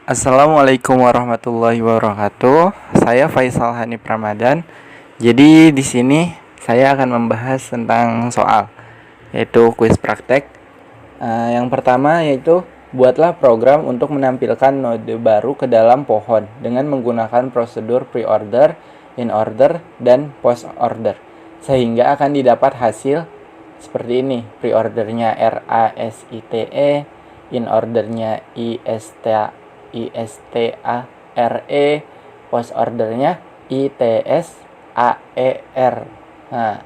Assalamualaikum warahmatullahi wabarakatuh. Saya Faisal Hanif Ramadan. Jadi di sini saya akan membahas tentang soal, yaitu kuis praktek. Yang pertama yaitu buatlah program untuk menampilkan node baru ke dalam pohon dengan menggunakan prosedur pre-order, in-order, dan post-order, sehingga akan didapat hasil seperti ini. Pre-ordernya RASITE, in-ordernya ISTARE, post ordernya ITSAER. Nah,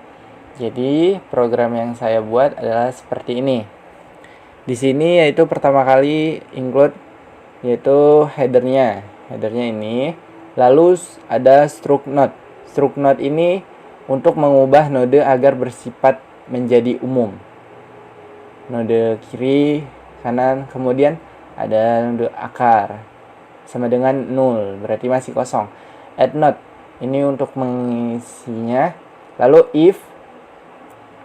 jadi program yang saya buat adalah seperti ini. Di sini yaitu pertama kali include yaitu headernya ini. Lalu ada struct node. Struct node ini untuk mengubah node agar bersifat menjadi umum. Node kiri, kanan, kemudian ada node akar sama dengan 0, berarti masih kosong. Add node ini untuk mengisinya. Lalu if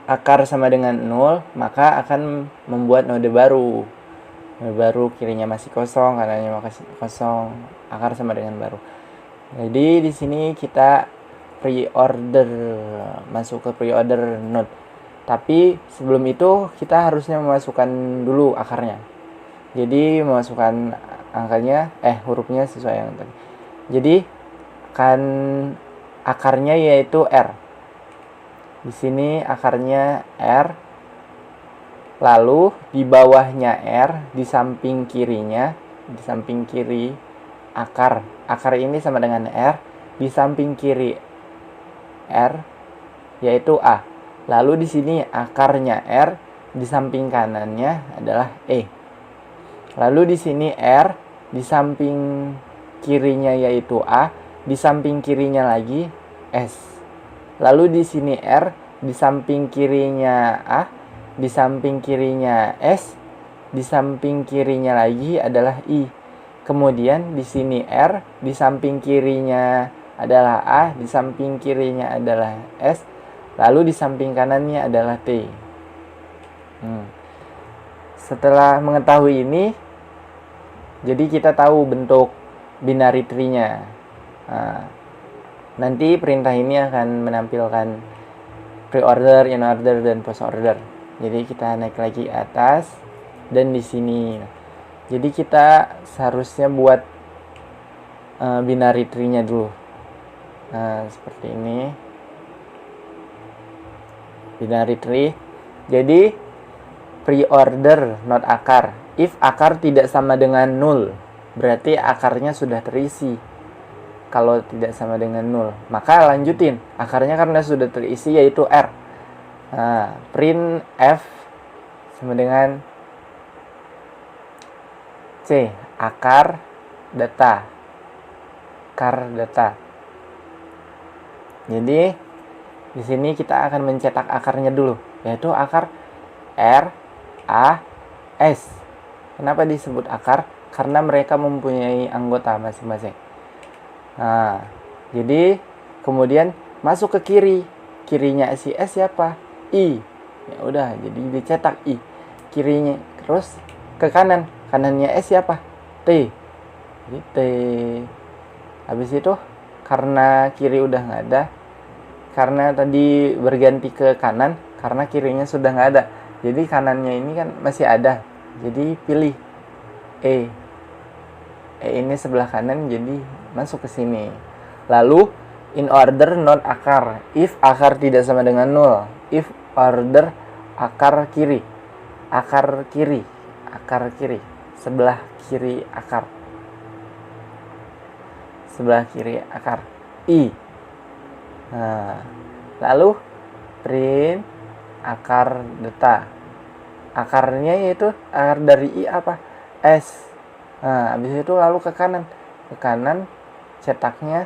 akar sama dengan 0, maka akan membuat node baru. Node baru kirinya masih kosong, kanannya masih kosong, akar sama dengan baru. Jadi di sini kita pre-order, masuk ke pre-order node. Tapi sebelum itu kita harusnya memasukkan dulu akarnya. Jadi memasukkan angkanya, hurufnya sesuai yang tadi. Jadi akan akarnya yaitu R. Di sini akarnya R. Lalu di bawahnya R, di samping kirinya, di samping kiri akar. Akar ini sama dengan R, di samping kiri R yaitu A. Lalu di sini akarnya R, di samping kanannya adalah E. Lalu di sini R, di samping kirinya yaitu A, di samping kirinya lagi S. Lalu di sini R, di samping kirinya A, di samping kirinya S, di samping kirinya lagi adalah I. Kemudian di sini R, di samping kirinya adalah A, di samping kirinya adalah S, lalu di samping kanannya adalah T. Setelah mengetahui ini, jadi kita tahu bentuk binary tree-nya. Nanti perintah ini akan menampilkan pre-order, in-order, dan post-order. Jadi kita naik lagi atas dan di sini. Jadi kita seharusnya buat binary tree-nya dulu. Seperti ini. Binary tree. Jadi pre-order not akar. If akar tidak sama dengan 0, berarti akarnya sudah terisi. Kalau tidak sama dengan 0, maka lanjutin. Akarnya karena sudah terisi yaitu R. Print F sama dengan C, akar data. Akar data. Jadi di sini kita akan mencetak akarnya dulu, yaitu akar R, A, S. Kenapa disebut akar? Karena mereka mempunyai anggota masing-masing. Jadi kemudian masuk ke kiri. Kirinya si S siapa? I. Ya udah, jadi dicetak I. Kirinya terus ke kanan. Kanannya S siapa? T. Jadi T. Habis itu karena kiri udah nggak ada, karena tadi berganti ke kanan, karena kirinya sudah nggak ada. Jadi kanannya ini kan masih ada. Jadi pilih E. E ini sebelah kanan, jadi masuk ke sini. Lalu in order not akar. If akar tidak sama dengan 0. If order akar kiri. Akar kiri. Akar kiri. Sebelah kiri akar. Sebelah kiri akar. I. Lalu print akar data. Akarnya yaitu akar dari I apa? S. Habis itu lalu ke kanan. Ke kanan cetaknya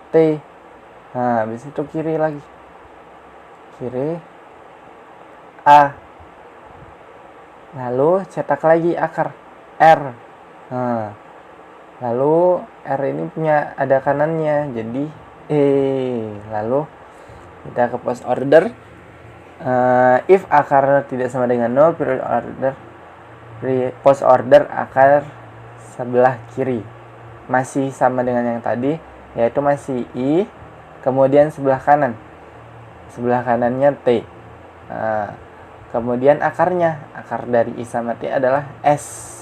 T. Habis itu kiri lagi. Kiri A. Lalu cetak lagi akar R. Lalu R ini punya ada kanannya, jadi E. Lalu kita ke post order. If akar tidak sama dengan 0, post order akar sebelah kiri. Masih sama dengan yang tadi, yaitu masih I, kemudian sebelah kanan. Sebelah kanannya T. Nah, kemudian akarnya, akar dari I sama T adalah S.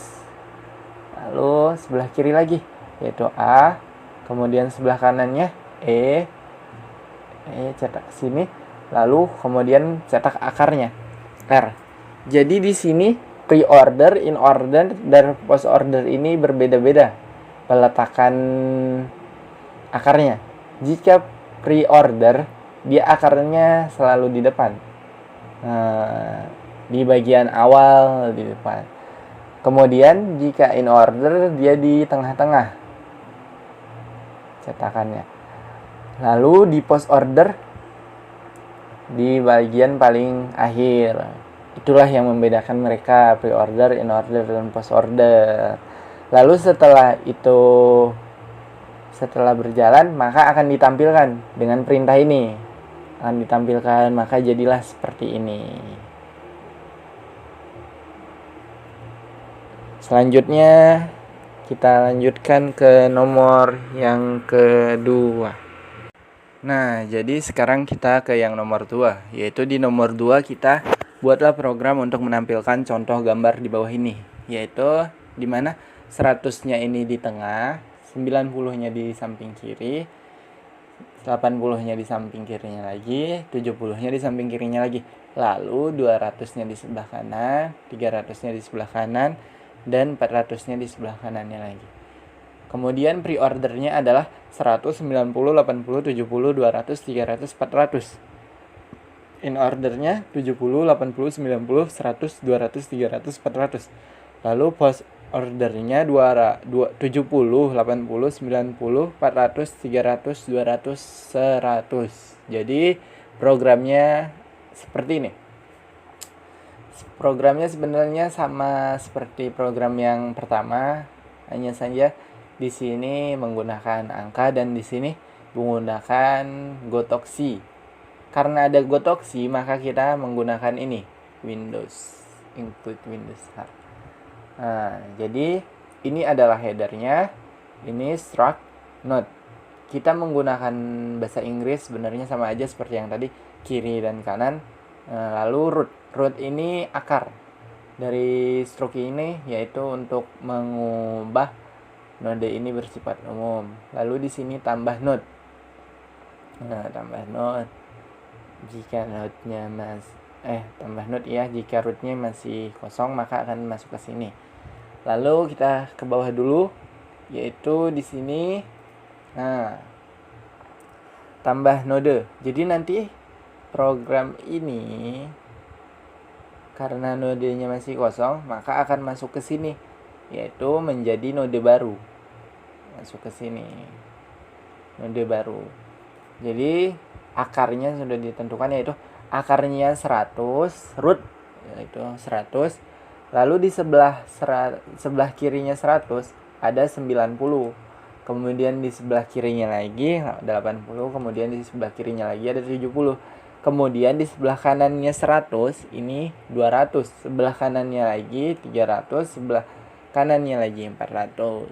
Lalu sebelah kiri lagi, yaitu A, kemudian sebelah kanannya E cetak sini, lalu kemudian cetak akarnya R. Jadi di sini pre-order, in-order, dan post-order ini berbeda-beda peletakan akarnya. Jika pre-order, dia akarnya selalu di depan, di bagian awal di depan. Kemudian jika in-order, dia di tengah-tengah cetakannya. Lalu di post-order, di bagian paling akhir. Itulah yang membedakan mereka, pre-order, in-order, dan post-order. Lalu setelah berjalan, maka akan ditampilkan dengan perintah ini. Akan ditampilkan, maka jadilah seperti ini. Selanjutnya, kita lanjutkan ke nomor yang kedua. Nah, jadi sekarang kita ke yang nomor 2, yaitu di nomor 2 kita buatlah program untuk menampilkan contoh gambar di bawah ini, yaitu di mana 100-nya ini di tengah, 90-nya di samping kiri, 80-nya di samping kirinya lagi, 70-nya di samping kirinya lagi. Lalu 200-nya di sebelah kanan, 300-nya di sebelah kanan, dan 400-nya di sebelah kanannya lagi. Kemudian pre-ordernya adalah 100, 90, 80, 70, 200, 300, 400. In ordernya 70, 80, 90, 100, 200, 300, 400. Lalu post ordernya 70, 80, 90, 400, 300, 200, 100. Jadi programnya seperti ini. Programnya sebenarnya sama seperti program yang pertama, hanya saja di sini menggunakan angka dan di sini menggunakan gotoksi. Karena ada gotoksi, maka kita menggunakan ini, Windows, include Windows. Nah, jadi ini adalah headernya, ini struct node. Kita menggunakan bahasa Inggris sebenarnya sama aja seperti yang tadi, kiri dan kanan. Lalu root ini akar dari struct ini, yaitu untuk mengubah node ini bersifat umum. Lalu di sini tambah node. Nah, tambah node jika node-nya tambah node ya, jika rootnya masih kosong maka akan masuk ke sini. Lalu kita ke bawah dulu, yaitu di sini tambah node. Jadi nanti program ini karena nodenya masih kosong, maka akan masuk ke sini, yaitu menjadi node baru. Masuk ke sini, node baru. Jadi akarnya sudah ditentukan, yaitu akarnya 100, root yaitu 100. Lalu di sebelah kirinya 100 ada 90. Kemudian di sebelah kirinya lagi 80, kemudian di sebelah kirinya lagi ada 70. Kemudian di sebelah kanannya 100 ini 200, sebelah kanannya lagi 300, sebelah kanannya lagi 400.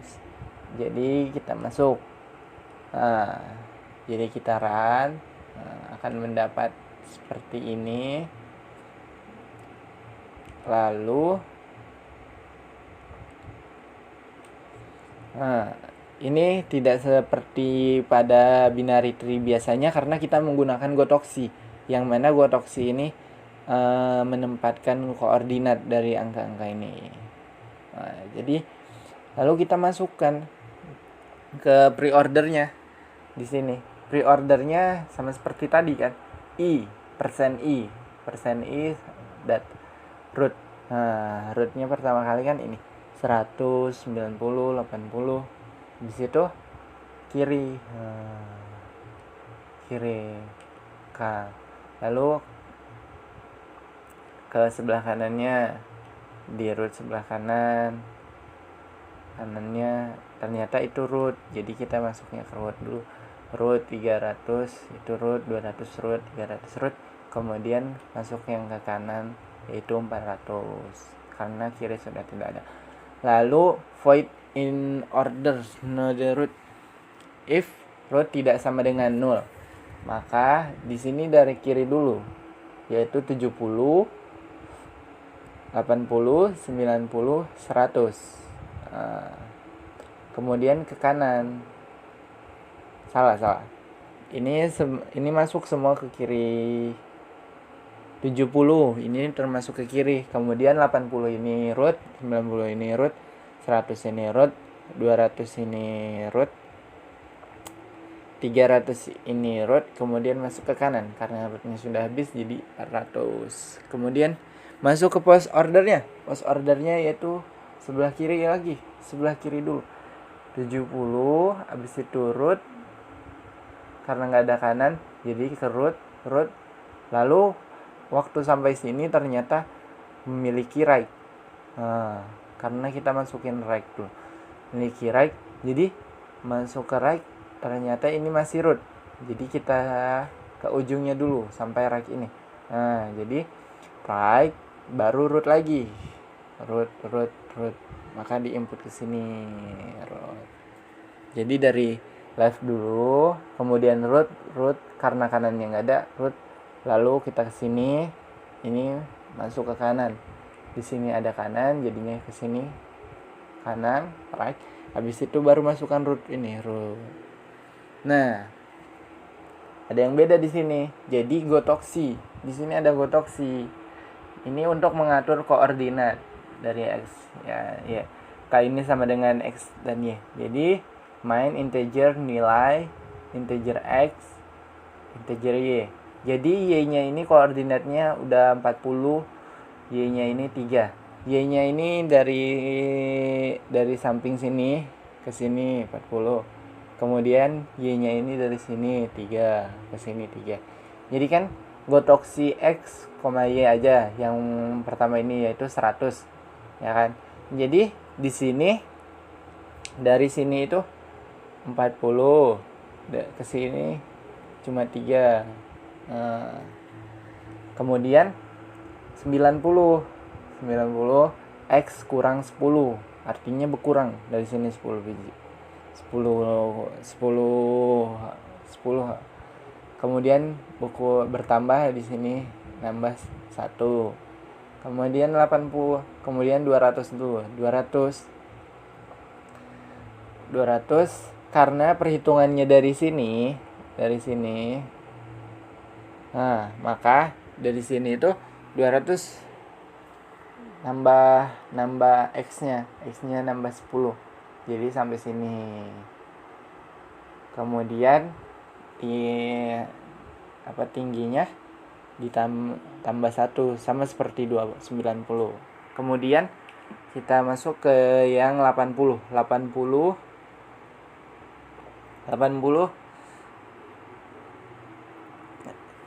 Jadi kita masuk. Jadi kita run, akan mendapat seperti ini. Lalu ini tidak seperti pada binary tree biasanya karena kita menggunakan gotoksi, yang mana gotoksi ini menempatkan koordinat dari angka-angka ini. Jadi lalu kita masukkan ke pre-ordernya. Di sini pre-ordernya sama seperti tadi kan, persen i dat root. Rootnya pertama kali kan ini 100, 90, 80. Di situ kiri K. Lalu ke sebelah kanannya, di root sebelah kanannya ternyata itu root. Jadi kita masuknya ke root dulu. Root 300 itu root, 200 root, 300 root. Kemudian masuk yang ke kanan, yaitu 400 karena kiri sudah tidak ada. Lalu void in order know the root. If root tidak sama dengan 0, maka di sini dari kiri dulu, yaitu 70, 80, 90, 100. Kemudian ke kanan. Salah. Ini masuk semua ke kiri. 70 ini termasuk ke kiri. Kemudian 80 ini root, 90 ini root, 100 ini root, 200 ini root, 300 ini root, kemudian masuk ke kanan karena rootnya sudah habis jadi 400. Kemudian masuk ke post ordernya. Post ordernya yaitu sebelah kiri lagi, sebelah kiri dulu. 70 habis itu root, karena nggak ada kanan jadi ke root. Lalu waktu sampai sini ternyata memiliki right. Karena kita masukin right dulu, memiliki right, jadi masuk ke right, ternyata ini masih root, jadi kita ke ujungnya dulu sampai right ini. Jadi right baru root lagi, root, maka diinput ke sini root. Jadi dari left dulu, kemudian root karena kanannya nggak ada, root, lalu kita ke sini, ini masuk ke kanan. Di sini ada kanan, jadinya ke sini kanan, right. Habis itu baru masukkan root ini, root. Nah, ada yang beda di sini. Jadi gotoksi. Di sini ada gotoksi. Ini untuk mengatur koordinat dari x, ya. K ini sama dengan x dan y. Jadi main integer nilai integer x, integer y. Jadi y-nya ini koordinatnya udah 40, y-nya ini 3. Y-nya ini dari samping sini ke sini 40. Kemudian y-nya ini dari sini 3 ke sini 3. Jadi kan gotoksi x, y aja yang pertama ini yaitu 100. Ya kan? Jadi di sini dari sini itu 40, ke sini cuma 3. Kemudian 90 x kurang 10, artinya berkurang dari sini 10 biji. 10. Kemudian bertambah di sini nambah 1. Kemudian 80, kemudian 200 dulu. 200 karena perhitungannya dari sini. Nah, maka dari sini itu 200 nambah x-nya nambah 10. Jadi sampai sini. Kemudian tingginya ditambah 1 sama seperti 90. Kemudian kita masuk ke yang 80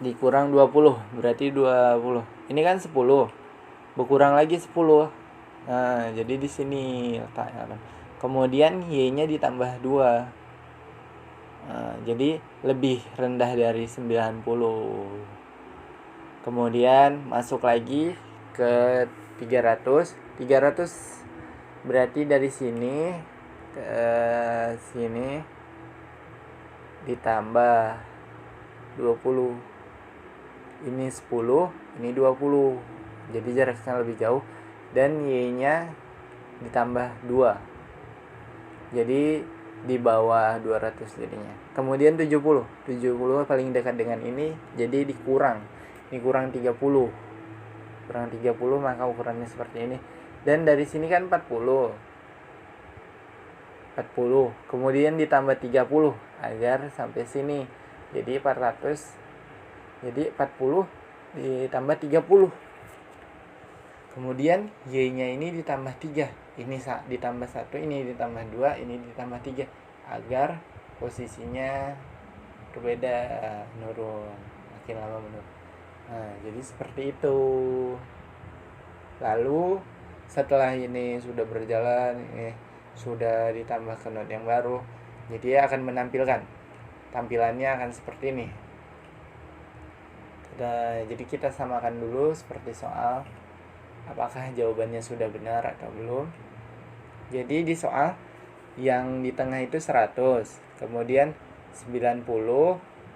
dikurang 20 berarti 20. Ini kan 10. Berkurang lagi 10. Nah, jadi di sini letaknya. Kemudian y-nya ditambah 2. Jadi lebih rendah dari 90. Kemudian masuk lagi ke 300 berarti dari sini ke sini ditambah 20. Ini 10, ini 20. Jadi jaraknya lebih jauh dan y-nya ditambah 2. Jadi di bawah 200 jadinya. Kemudian 70 paling dekat dengan ini, jadi dikurang. Ini kurang 30. Maka ukurannya seperti ini. Dan dari sini kan 40. Kemudian ditambah 30 agar sampai sini. Jadi 400. Jadi 40 ditambah 30. Kemudian y-nya ini ditambah 3. Ini ditambah 1, ini ditambah 2, ini ditambah 3 agar posisinya berbeda, menurun, makin lama menurun. Nah, jadi seperti itu. Lalu setelah ini sudah berjalan, sudah ditambah ke node yang baru, jadi dia akan menampilkan, tampilannya akan seperti ini. Jadi kita samakan dulu seperti soal, apakah jawabannya sudah benar atau belum. Jadi di soal yang di tengah itu 100, kemudian 90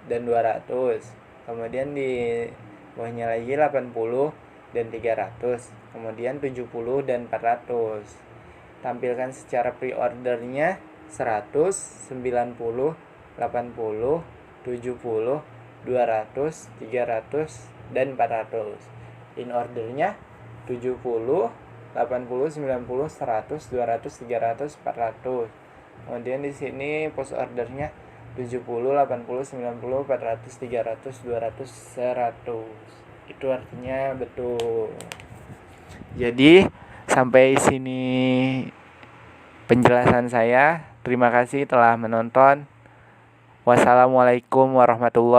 dan 200, kemudian di bawahnya lagi 80 dan 300, kemudian 70 dan 400. Tampilkan secara pre-ordernya 100, 90, 80, 70, 200, 300, dan 400. In ordernya 70, 80, 90, 100, 200, 300, 400. Kemudian di sini post ordernya 70, 80, 90, 400, 300, 200, 100. Itu artinya betul. Jadi sampai sini penjelasan saya. Terima kasih telah menonton. Wassalamualaikum warahmatullahi